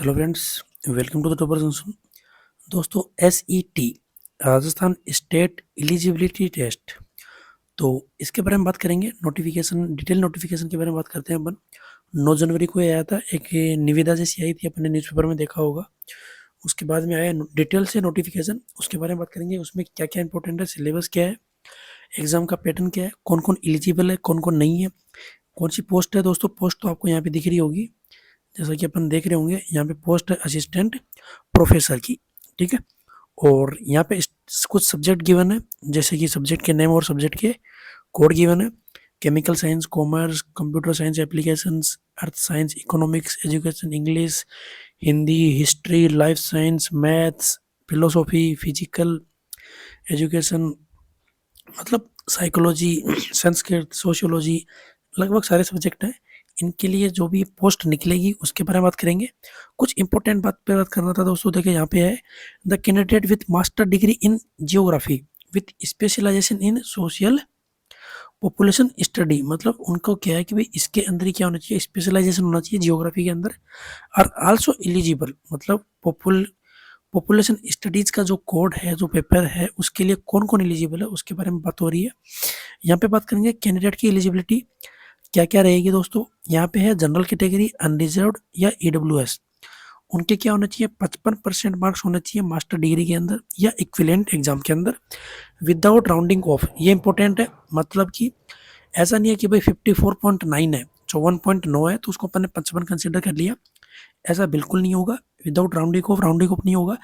Hello friends, welcome to the Topper Junction. दोस्तों, SET Rajasthan state eligibility test, तो इसके बारे में बात करेंगे। नोटिफिकेशन, डिटेल नोटिफिकेशन के बारे में बात करते हैं अपन। 9 जनवरी को ये आया था, एक निविदा जैसी आई थी, अपने न्यूज़पेपर में देखा होगा। उसके बाद में आया डिटेल से नोटिफिकेशन, उसके बारे में बात करेंगे। उसमें क्या क्या इंपॉर्टेंट है, सिलेबस क्या है, एग्जाम का पैटर्न क्या है, कौन कौन एलिजिबल है, कौन कौन नहीं है, कौन सी पोस्ट है। दोस्तों, पोस्ट तो आपको यहाँ पे दिख रही होगी, जैसा कि अपन देख रहे होंगे। यहाँ पे पोस्ट है असिस्टेंट प्रोफेसर की, ठीक है। और यहाँ पे कुछ सब्जेक्ट गिवन है, जैसे कि सब्जेक्ट के नेम और सब्जेक्ट के कोड गिवन है। Chemical science, commerce, computer science applications, earth science, economics, education, English, Hindi, history, life science, maths, philosophy, physical education, मतलब साइकोलॉजी, संस्कृत, सोशियोलॉजी, लगभग सारे सब्जेक्ट हैं। इनके लिए जो भी पोस्ट निकलेगी उसके बारे में बात करेंगे। कुछ इंपॉर्टेंट बात पे बात करना था दोस्तों। देखिए यहाँ पे है, the candidate with master degree in geography with specialisation in social population study, मतलब उनको क्या है कि भाई इसके अंदर ही क्या होना चाहिए, स्पेशलाइजेशन होना चाहिए जियोग्राफी के अंदर। और आल्सो एलिजिबल, मतलब पॉपुलेशन स्टडीज का जो कोड है, जो पेपर है, उसके लिए कौन कौन एलिजिबल है उसके बारे में बात हो रही है। यहाँ पे बात करेंगे कैंडिडेट की एलिजिबिलिटी क्या क्या रहेगी दोस्तों। यहाँ पे है जनरल कैटेगरी, अनरिजर्व्ड या EWS। उनके क्या होना चाहिए, 55% मार्क्स होना चाहिए मास्टर डिग्री के अंदर या इक्विवेलेंट एग्जाम के अंदर, विदाउट राउंडिंग ऑफ। ये इंपॉर्टेंट है, मतलब कि ऐसा नहीं है कि भाई 54.9 है, 54.9 है तो उसको अपन ने 55 कंसिडर कर लिया, ऐसा बिल्कुल नहीं होगा। विदाउट राउंडिंग ऑफ नहीं होगा।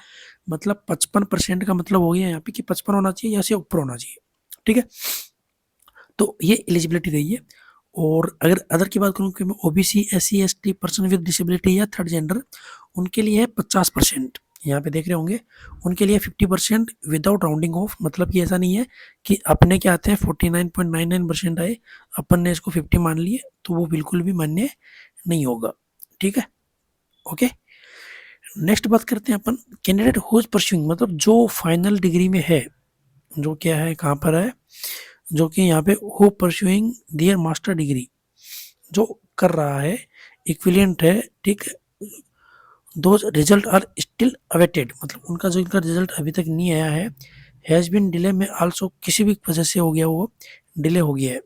मतलब 55% का मतलब हो गया यहाँ पे कि 55 होना चाहिए या से ऊपर होना चाहिए, ठीक है। तो ये एलिजिबिलिटी रही है। और अगर अदर की बात करूँ कि मैं OBC, SC, ST, person with disability या थर्ड जेंडर, उनके लिए है 50%। यहाँ पे देख रहे होंगे, उनके लिए 50% विदाउट राउंडिंग ऑफ। मतलब कि ऐसा नहीं है कि अपने क्या आते हैं 49.99% आए, अपन ने इसको 50 मान लिए, तो वो बिल्कुल भी मान्य नहीं होगा, ठीक है। ओके, नेक्स्ट बात करते हैं अपन कैंडिडेट हु इज परस्यूइंग, मतलब जो फाइनल डिग्री में है, जो क्या है, कहाँ पर है, जो कि यहाँ पे who pursuing their master degree, जो कर रहा है, इक्विवेलेंट है, ठीक है। दो रिजल्ट आर स्टिल अवेटेड, मतलब उनका जो इनका रिजल्ट अभी तक नहीं आया है, हैज़ बिन डिले में आल्सो, किसी भी वजह से हो गया, वो डिले हो गया है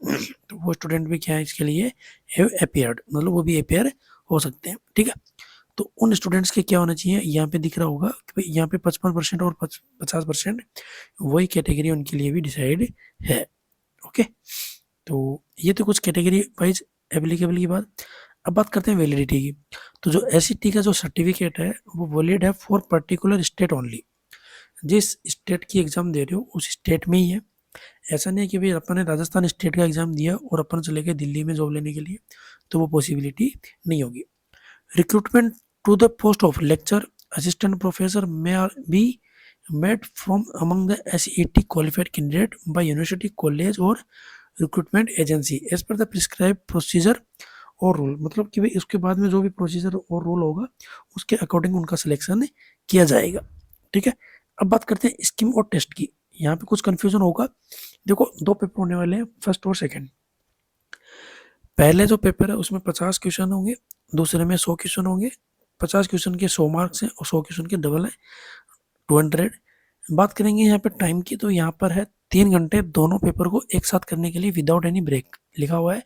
तो वो स्टूडेंट भी क्या है इसके लिए हैव अपीयर्ड, मतलब वो भी अपीयर हो सकते हैं, ठीक है। तो उन स्टूडेंट्स के क्या होना चाहिए, यहाँ पे दिख रहा होगा कि भाई यहाँ पे 55% और 50%, वही कैटेगरी उनके लिए भी डिसाइड है। ओके, तो ये तो कुछ कैटेगरी वाइज एप्लीकेबल की बात। अब बात करते हैं वैलिडिटी की। तो जो SET का जो सर्टिफिकेट है वो वैलिड है फॉर पर्टिकुलर स्टेट ओनली। जिस स्टेट की एग्जाम दे रहे हो उस स्टेट में ही है। ऐसा नहीं है कि भाई अपन ने राजस्थान स्टेट का एग्जाम दिया और अपन चले गए दिल्ली में जॉब लेने के लिए, तो वो पॉसिबिलिटी नहीं होगी। Recruitment to the post of lecture assistant professor may be made from among the SET qualified candidate by university, college और recruitment agency as per the prescribe procedure और रूल। मतलब कि भाई उसके बाद में जो भी प्रोसीजर और रूल होगा उसके अकॉर्डिंग उनका सिलेक्शन किया जाएगा, ठीक है। अब बात करते हैं स्कीम और टेस्ट की। यहाँ पे कुछ कंफ्यूजन होगा। देखो, दो पेपर होने वाले हैं, फर्स्ट और सेकंड। पहले जो पेपर है उसमें 50 क्वेश्चन होंगे, दूसरे में 100 क्वेश्चन होंगे। 50 क्वेश्चन के 100 मार्क्स हैं और 100 क्वेश्चन के डबल है, 200। बात करेंगे यहाँ पे टाइम की, तो यहाँ पर है 3 घंटे दोनों पेपर को एक साथ करने के लिए विदाउट एनी ब्रेक लिखा हुआ है।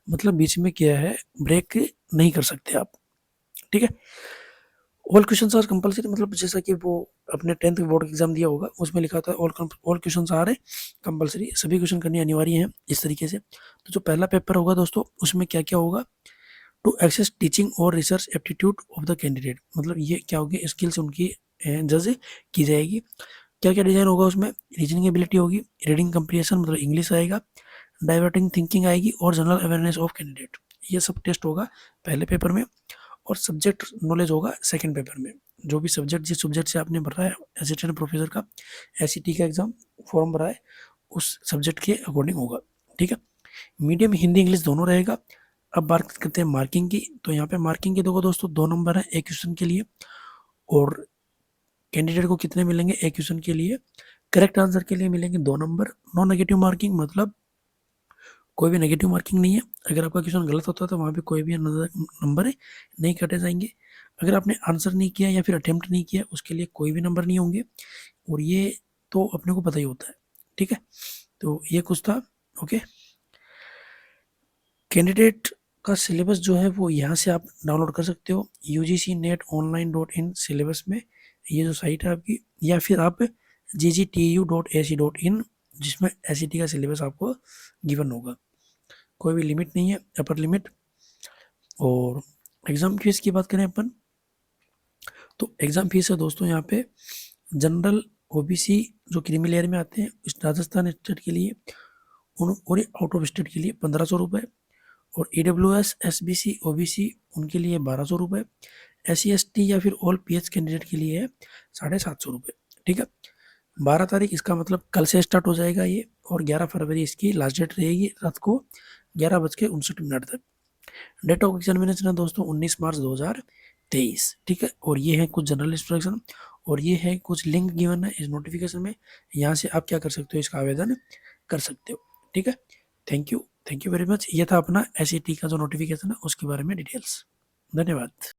मतलब बीच में क्या है, ब्रेक नहीं कर सकते आप, ठीक है। ऑल क्वेश्चंस आर कंपलसरी, मतलब जैसा कि वो अपने 10th बोर्ड एग्जाम दिया होगा उसमें लिखा था ऑल क्वेश्चंस आर कंपलसरी, सभी क्वेश्चन करने अनिवार्य हैं, इस तरीके से। तो जो पहला पेपर होगा दोस्तों, उसमें क्या क्या होगा, टू एक्सेस टीचिंग और research aptitude of the candidate, मतलब ये क्या होगी, स्किल्स उनकी जज की जाएगी। क्या क्या डिजाइन होगा उसमें, रीजनिंग एबिलिटी होगी, रीडिंग कंप्रीहेंशन मतलब इंग्लिश आएगा, डाइवर्टिंग थिंकिंग आएगी और जनरल अवेयरनेस ऑफ कैंडिडेट। ये सब टेस्ट होगा पहले पेपर में। और सब्जेक्ट नॉलेज होगा सेकंड पेपर में। जो भी सब्जेक्ट, जिस सब्जेक्ट से आपने भरा है असिस्टेंट प्रोफेसर का SET का एग्जाम फॉर्म भरा है, उस सब्जेक्ट के अकॉर्डिंग होगा, ठीक है। मीडियम हिंदी इंग्लिश दोनों रहेगा। अब बात करते हैं मार्किंग की। तो यहाँ पे मार्किंग के देखो दोस्तों, 2 नंबर है एक क्वेश्चन के लिए। और कैंडिडेट को कितने मिलेंगे एक क्वेश्चन के लिए, करेक्ट आंसर के लिए मिलेंगे 2 नंबर। नो नेगेटिव मार्किंग, मतलब कोई भी नेगेटिव मार्किंग नहीं है। अगर आपका क्वेश्चन गलत होता है तो वहाँ पे कोई भी नंबर नहीं काटे जाएंगे। अगर आपने आंसर नहीं किया या फिर अटेम्प्ट नहीं किया उसके लिए कोई भी नंबर नहीं होंगे, और ये तो अपने को पता ही होता है, ठीक है। तो ये कुछ था, ओके। कैंडिडेट का सिलेबस जो है वो यहाँ से आप डाउनलोड कर सकते हो, UGCNET-online.in सिलेबस में, ये जो साइट है आपकी, या फिर आप ggtu.ac.in, जिसमें SET का सिलेबस आपको गिवन होगा। कोई भी लिमिट नहीं है, अपर लिमिट। और एग्ज़ाम फीस की बात करें अपन, तो एग्ज़ाम फीस है दोस्तों यहाँ पे जनरल OBC जो क्रीमी लेयर में आते हैं इस राजस्थान स्टेट के लिए, और आउट ऑफ स्टेट के लिए 1500 रुपये, और EWS SBC OBC उनके लिए 1200 रुपये, SC ST या फिर ऑल PH कैंडिडेट के लिए है 750 रुपये, ठीक है। 12 तारीख इसका मतलब कल से स्टार्ट हो जाएगा ये, और 11 फरवरी इसकी लास्ट डेट रहेगी रात को 11:59 तक। डेट ऑफ एग्जामिनेशन है दोस्तों 19 मार्च 2023, ठीक है। और ये है कुछ जनरल इंस्ट्रक्शन, और ये है कुछ लिंक गिवन है इस नोटिफिकेशन में, यहाँ से आप क्या कर सकते हो, इसका आवेदन कर सकते हो, ठीक है। Thank you very much. ये था अपना SET का जो नोटिफिकेशन है उसके बारे में डिटेल्स। धन्यवाद।